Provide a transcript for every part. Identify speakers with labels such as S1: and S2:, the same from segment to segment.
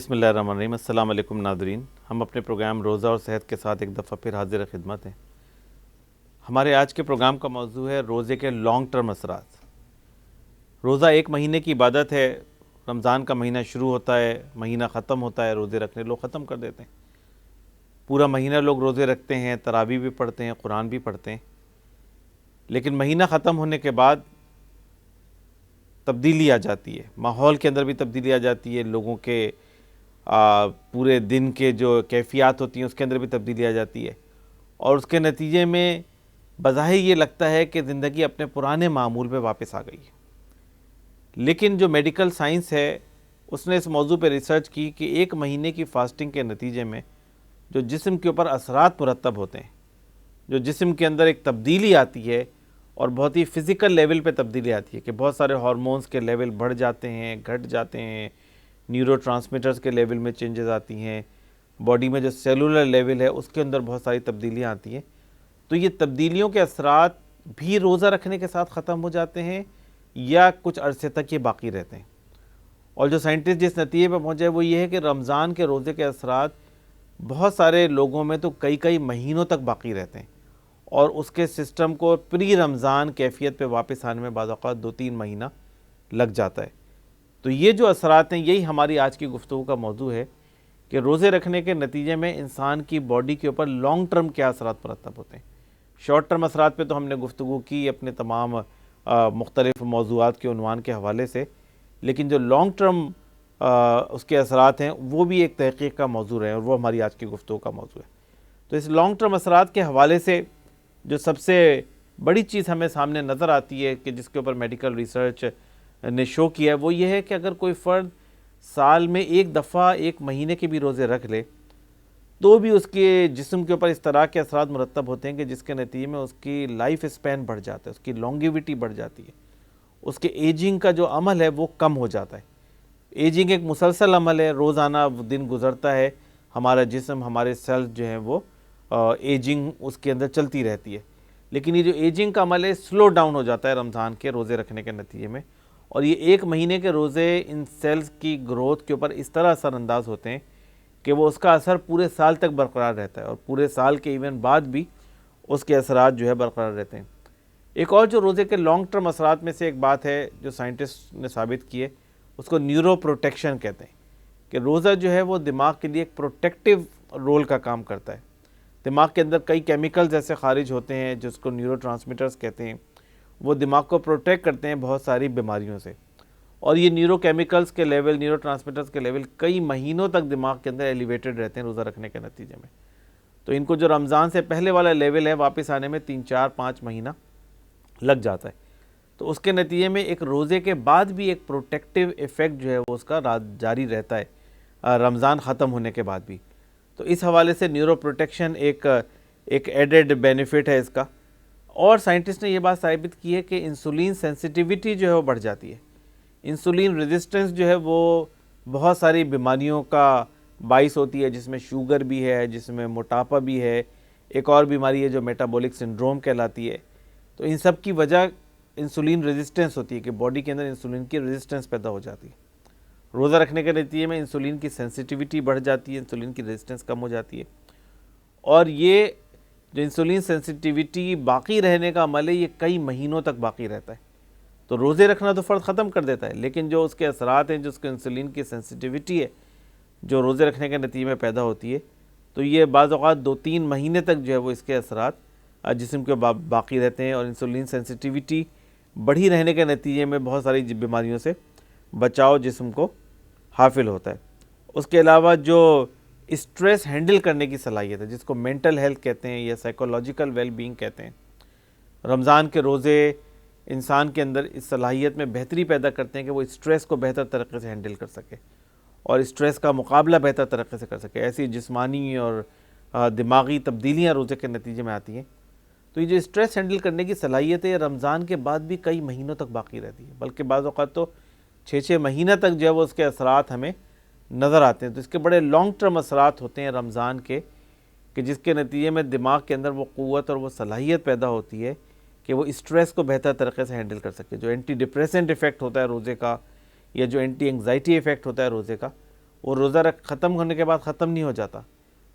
S1: بسم اللہ الرحمن الرحیم۔ السلام علیکم ناظرین، ہم اپنے پروگرام روزہ اور صحت کے ساتھ ایک دفعہ پھر حاضر خدمت ہیں۔ ہمارے آج کے پروگرام کا موضوع ہے روزے کے لانگ ٹرم اثرات۔ روزہ ایک مہینے کی عبادت ہے۔ رمضان کا مہینہ شروع ہوتا ہے، مہینہ ختم ہوتا ہے، روزے رکھنے لوگ ختم کر دیتے ہیں۔ پورا مہینہ لوگ روزے رکھتے ہیں، تراویح بھی پڑھتے ہیں، قرآن بھی پڑھتے ہیں، لیکن مہینہ ختم ہونے کے بعد تبدیلی آ جاتی ہے، ماحول کے اندر بھی تبدیلی آ جاتی ہے، لوگوں کے پورے دن کے جو کیفیات ہوتی ہیں اس کے اندر بھی تبدیلی آ جاتی ہے، اور اس کے نتیجے میں بظاہر یہ لگتا ہے کہ زندگی اپنے پرانے معمول پہ واپس آ گئی ہے۔ لیکن جو میڈیکل سائنس ہے اس نے اس موضوع پہ ریسرچ کی کہ ایک مہینے کی فاسٹنگ کے نتیجے میں جو جسم کے اوپر اثرات مرتب ہوتے ہیں، جو جسم کے اندر ایک تبدیلی آتی ہے اور بہت ہی فزیکل لیول پہ تبدیلی آتی ہے کہ بہت سارے ہارمونز کے لیول بڑھ جاتے ہیں، گھٹ جاتے ہیں، نیورو ٹرانسمیٹرز کے لیول میں چینجز آتی ہیں، باڈی میں جو سیلولر لیول ہے اس کے اندر بہت ساری تبدیلیاں آتی ہیں۔ تو یہ تبدیلیوں کے اثرات بھی روزہ رکھنے کے ساتھ ختم ہو جاتے ہیں یا کچھ عرصے تک یہ باقی رہتے ہیں؟ اور جو سائنٹسٹ جس نتیجے پہ پہنچے وہ یہ ہے کہ رمضان کے روزے کے اثرات بہت سارے لوگوں میں تو کئی مہینوں تک باقی رہتے ہیں، اور اس کے سسٹم کو پری رمضان کیفیت پہ واپس آنے میں بعض اوقات 2-3 مہینہ لگ جاتا ہے۔ تو یہ جو اثرات ہیں یہی ہماری آج کی گفتگو کا موضوع ہے کہ روزے رکھنے کے نتیجے میں انسان کی باڈی کے اوپر لانگ ٹرم کیا اثرات مرتب ہوتے ہیں۔ شارٹ ٹرم اثرات پہ تو ہم نے گفتگو کی اپنے تمام مختلف موضوعات کے عنوان کے حوالے سے، لیکن جو لانگ ٹرم اس کے اثرات ہیں وہ بھی ایک تحقیق کا موضوع ہے اور وہ ہماری آج کی گفتگو کا موضوع ہے۔ تو اس لانگ ٹرم اثرات کے حوالے سے جو سب سے بڑی چیز ہمیں سامنے نظر آتی ہے کہ جس کے اوپر میڈیکل ریسرچ نے شو کیا ہے وہ یہ ہے کہ اگر کوئی فرد سال میں ایک دفعہ ایک مہینے کے بھی روزے رکھ لے تو بھی اس کے جسم کے اوپر اس طرح کے اثرات مرتب ہوتے ہیں کہ جس کے نتیجے میں اس کی لائف اسپین بڑھ جاتا ہے، اس کی لانگیوٹی بڑھ جاتی ہے، اس کے ایجنگ کا جو عمل ہے وہ کم ہو جاتا ہے۔ ایجنگ ایک مسلسل عمل ہے، روزانہ دن گزرتا ہے، ہمارا جسم، ہمارے سیلز جو ہیں وہ ایجنگ اس کے اندر چلتی رہتی ہے، لیکن یہ جو ایجنگ کا عمل ہے سلو ڈاؤن ہو جاتا ہے رمضان کے روزے رکھنے کے نتیجے میں، اور یہ ایک مہینے کے روزے ان سیلز کی گروتھ کے اوپر اس طرح اثر انداز ہوتے ہیں کہ وہ اس کا اثر پورے سال تک برقرار رہتا ہے، اور پورے سال کے ایون بعد بھی اس کے اثرات جو ہے برقرار رہتے ہیں۔ ایک اور جو روزے کے لانگ ٹرم اثرات میں سے ایک بات ہے جو سائنٹسٹ نے ثابت کی ہے، اس کو نیورو پروٹیکشن کہتے ہیں، کہ روزہ جو ہے وہ دماغ کے لیے ایک پروٹیکٹیو رول کا کام کرتا ہے۔ دماغ کے اندر کئی کیمیکلز ایسے خارج ہوتے ہیں جس کو نیورو ٹرانسمیٹرز کہتے ہیں، وہ دماغ کو پروٹیکٹ کرتے ہیں بہت ساری بیماریوں سے، اور یہ نیورو کیمیکلز کے لیول، نیورو ٹرانسمیٹرز کے لیول کئی مہینوں تک دماغ کے اندر ایلیویٹڈ رہتے ہیں روزہ رکھنے کے نتیجے میں۔ تو ان کو جو رمضان سے پہلے والا لیول ہے واپس آنے میں 3-4-5 مہینہ لگ جاتا ہے، تو اس کے نتیجے میں ایک روزے کے بعد بھی ایک پروٹیکٹیو ایفیکٹ جو ہے وہ اس کا جاری رہتا ہے رمضان ختم ہونے کے بعد بھی۔ تو اس حوالے سے نیورو پروٹیکشن ایک ایڈڈ بینیفٹ ہے اس کا۔ اور سائنٹسٹ نے یہ بات ثابت کی ہے کہ انسولین سینسیٹیوٹی جو ہے وہ بڑھ جاتی ہے۔ انسولین ریزسٹنس جو ہے وہ بہت ساری بیماریوں کا باعث ہوتی ہے، جس میں شوگر بھی ہے، جس میں موٹاپا بھی ہے، ایک اور بیماری ہے جو میٹابولک سنڈروم کہلاتی ہے۔ تو ان سب کی وجہ انسولین ریزسٹنس ہوتی ہے کہ باڈی کے اندر انسولین کی ریزسٹنس پیدا ہو جاتی ہے۔ روزہ رکھنے کے نتیجے میں انسولین کی سینسیٹیوٹی بڑھ جاتی ہے، انسولین کی ریزسٹنس کم ہو جاتی ہے، اور یہ جو انسولین سینسیٹیوٹی باقی رہنے کا عمل ہے یہ کئی مہینوں تک باقی رہتا ہے۔ تو روزے رکھنا تو فرد ختم کر دیتا ہے، لیکن جو اس کے اثرات ہیں، جو اس کے انسولین کی سینسیٹیوٹی ہے جو روزے رکھنے کے نتیجے میں پیدا ہوتی ہے، تو یہ بعض اوقات 2-3 مہینے تک جو ہے وہ اس کے اثرات جسم کے باقی رہتے ہیں، اور انسولین سینسیٹیوٹی بڑھی رہنے کے نتیجے میں بہت ساری بیماریوں سے بچاؤ جسم کو حاصل ہوتا ہے۔ اس کے علاوہ جو اسٹریس ہینڈل کرنے کی صلاحیت ہے، جس کو مینٹل ہیلتھ کہتے ہیں یا سائیکولوجیکل ویل بینگ کہتے ہیں، رمضان کے روزے انسان کے اندر اس صلاحیت میں بہتری پیدا کرتے ہیں کہ وہ اسٹریس کو بہتر طریقے سے ہینڈل کر سکے اور اسٹریس کا مقابلہ بہتر طریقے سے کر سکے۔ ایسی جسمانی اور دماغی تبدیلیاں روزے کے نتیجے میں آتی ہیں۔ تو یہ جو اسٹریس ہینڈل کرنے کی صلاحیت ہے رمضان کے بعد بھی کئی مہینوں تک باقی رہتی ہے، بلکہ بعض اوقات تو 6 مہینہ تک جو ہے وہ اس کے اثرات ہمیں نظر آتے ہیں۔ تو اس کے بڑے لانگ ٹرم اثرات ہوتے ہیں رمضان کے، کہ جس کے نتیجے میں دماغ کے اندر وہ قوت اور وہ صلاحیت پیدا ہوتی ہے کہ وہ اسٹریس کو بہتر طریقے سے ہینڈل کر سکے۔ جو اینٹی ڈپریسنٹ ایفیکٹ ہوتا ہے روزے کا، یا جو اینٹی انگزائٹی ایفیکٹ ہوتا ہے روزے کا، وہ روزہ ختم ہونے کے بعد ختم نہیں ہو جاتا،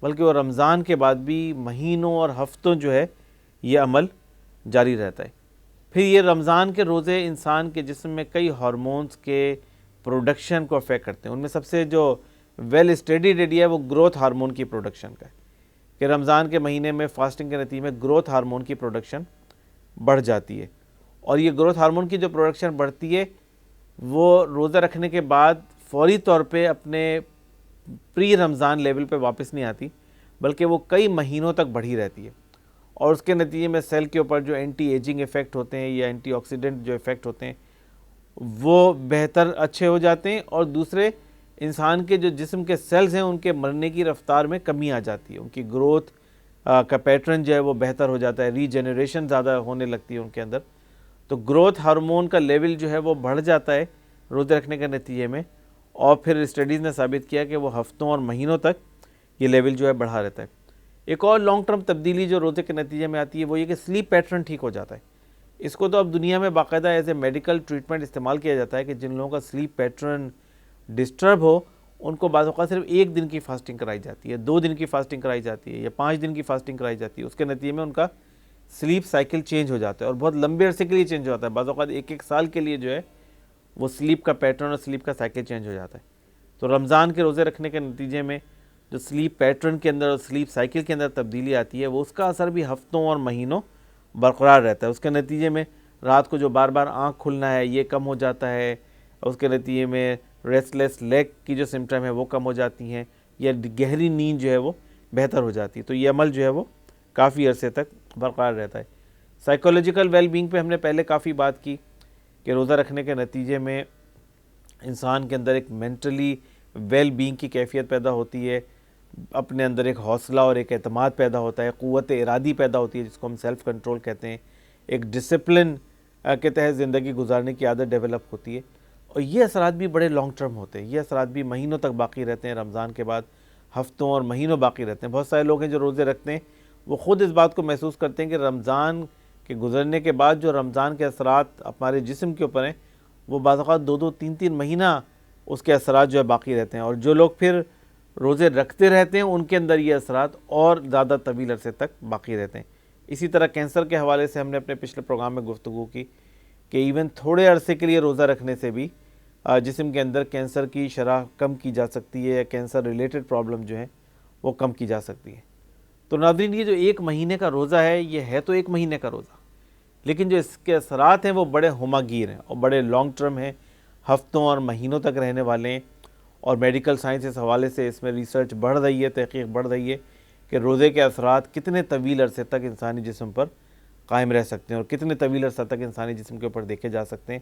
S1: بلکہ وہ رمضان کے بعد بھی مہینوں اور ہفتوں جو ہے یہ عمل جاری رہتا ہے۔ پھر یہ رمضان کے روزے انسان کے جسم میں کئی ہارمونز کے پروڈکشن کو افیکٹ کرتے ہیں۔ ان میں سب سے جو ویل اسٹڈیڈ ایریا ہے وہ گروتھ ہارمون کی پروڈکشن کا ہے، کہ رمضان کے مہینے میں فاسٹنگ کے نتیجے میں گروتھ ہارمون کی پروڈکشن بڑھ جاتی ہے، اور یہ گروتھ ہارمون کی جو پروڈکشن بڑھتی ہے وہ روزہ رکھنے کے بعد فوری طور پہ اپنے پری رمضان لیول پہ واپس نہیں آتی، بلکہ وہ کئی مہینوں تک بڑھی رہتی ہے، اور اس کے نتیجے میں سیل کے اوپر جو اینٹی ایجنگ ایفیکٹ ہوتے ہیں یا اینٹی آکسیڈنٹ جو ایفیکٹ ہوتے ہیں وہ بہتر اچھے ہو جاتے ہیں، اور دوسرے انسان کے جو جسم کے سیلز ہیں ان کے مرنے کی رفتار میں کمی آ جاتی ہے، ان کی گروتھ کا پیٹرن جو ہے وہ بہتر ہو جاتا ہے، ری جنریشن زیادہ ہونے لگتی ہے ان کے اندر۔ تو گروتھ ہارمون کا لیول جو ہے وہ بڑھ جاتا ہے روزے رکھنے کے نتیجے میں، اور پھر اسٹڈیز نے ثابت کیا کہ وہ ہفتوں اور مہینوں تک یہ لیول جو ہے بڑھا رہتا ہے۔ ایک اور لانگ ٹرم تبدیلی جو روزے کے نتیجے میں آتی ہے وہ یہ کہ سلیپ پیٹرن ٹھیک ہو جاتا ہے۔ اس کو تو اب دنیا میں باقاعدہ ایز اے میڈیکل ٹریٹمنٹ استعمال کیا جاتا ہے کہ جن لوگوں کا سلیپ پیٹرن ڈسٹرب ہو ان کو بعض اوقات صرف 1 دن کی فاسٹنگ کرائی جاتی ہے، 2 دن کی فاسٹنگ کرائی جاتی ہے، یا 5 دن کی فاسٹنگ کرائی جاتی ہے۔ اس کے نتیجے میں ان کا سلیپ سائیکل چینج ہو جاتا ہے، اور بہت لمبے عرصے کے لیے چینج ہو جاتا ہے، بعض اوقات 1 سال کے لیے جو ہے وہ سلیپ کا پیٹرن اور سلیپ کا سائیکل چینج ہو جاتا ہے۔ تو رمضان کے روزے رکھنے کے نتیجے میں جو سلیپ پیٹرن کے اندر اور سلیپ سائیکل کے اندر تبدیلی آتی ہے وہ اس کا اثر بھی ہفتوں اور مہینوں برقرار رہتا ہے۔ اس کے نتیجے میں رات کو جو بار بار آنکھ کھلنا ہے یہ کم ہو جاتا ہے، اس کے نتیجے میں ریسٹ لیس لیگ کی جو سمٹم ہے وہ کم ہو جاتی ہیں، یا گہری نیند جو ہے وہ بہتر ہو جاتی ہے۔ تو یہ عمل جو ہے وہ کافی عرصے تک برقرار رہتا ہے۔ سائیکولوجیکل ویل بینگ پہ ہم نے پہلے کافی بات کی کہ روزہ رکھنے کے نتیجے میں انسان کے اندر ایک مینٹلی ویل بینگ کی کیفیت پیدا ہوتی ہے، اپنے اندر ایک حوصلہ اور ایک اعتماد پیدا ہوتا ہے، قوت ارادی پیدا ہوتی ہے جس کو ہم سیلف کنٹرول کہتے ہیں، ایک ڈسپلن کے تحت زندگی گزارنے کی عادت ڈیولپ ہوتی ہے، اور یہ اثرات بھی بڑے لانگ ٹرم ہوتے ہیں، یہ اثرات بھی مہینوں تک باقی رہتے ہیں، رمضان کے بعد ہفتوں اور مہینوں باقی رہتے ہیں۔ بہت سارے لوگ ہیں جو روزے رکھتے ہیں وہ خود اس بات کو محسوس کرتے ہیں کہ رمضان کے گزرنے کے بعد جو رمضان کے اثرات ہمارے جسم کے اوپر ہیں وہ بعض اوقات 2 3 مہینہ اس کے اثرات جو ہے باقی رہتے ہیں، اور جو لوگ پھر روزے رکھتے رہتے ہیں ان کے اندر یہ اثرات اور زیادہ طویل عرصے تک باقی رہتے ہیں۔ اسی طرح کینسر کے حوالے سے ہم نے اپنے پچھلے پروگرام میں گفتگو کی کہ ایون تھوڑے عرصے کے لیے روزہ رکھنے سے بھی جسم کے اندر کینسر کی شرح کم کی جا سکتی ہے، یا کینسر ریلیٹڈ پرابلم جو ہیں وہ کم کی جا سکتی ہے۔ تو ناظرین، یہ جو 1 مہینے کا روزہ ہے یہ ہے تو 1 مہینے کا روزہ، لیکن جو اس کے اثرات ہیں وہ بڑے ہمہ گیر ہیں اور بڑے لانگ ٹرم ہیں، ہفتوں اور مہینوں تک رہنے والے ہیں، اور میڈیکل سائنس اس حوالے سے اس میں ریسرچ بڑھ رہی ہے، تحقیق بڑھ رہی ہے کہ روزے کے اثرات کتنے طویل عرصے تک انسانی جسم پر قائم رہ سکتے ہیں اور کتنے طویل عرصہ تک انسانی جسم کے اوپر دیکھے جا سکتے ہیں۔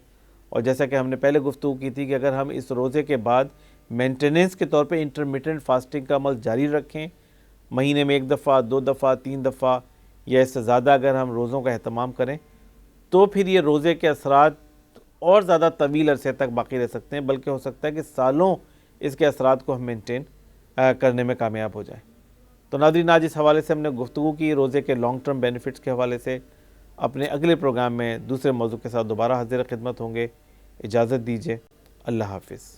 S1: اور جیسا کہ ہم نے پہلے گفتگو کی تھی کہ اگر ہم اس روزے کے بعد مینٹیننس کے طور پہ انٹرمیٹنٹ فاسٹنگ کا عمل جاری رکھیں، مہینے میں 1 دفعہ 2 دفعہ 3 دفعہ یا اس سے زیادہ اگر ہم روزوں کا اہتمام کریں، تو پھر یہ روزے کے اثرات اور زیادہ طویل عرصے تک باقی رہ سکتے ہیں، بلکہ ہو سکتا ہے کہ سالوں اس کے اثرات کو ہم مینٹین کرنے میں کامیاب ہو جائیں۔ تو ناظرین، آج اس حوالے سے ہم نے گفتگو کی روزے کے لانگ ٹرم بینیفٹس کے حوالے سے۔ اپنے اگلے پروگرام میں دوسرے موضوع کے ساتھ دوبارہ حاضر خدمت ہوں گے۔ اجازت دیجیے، اللہ حافظ۔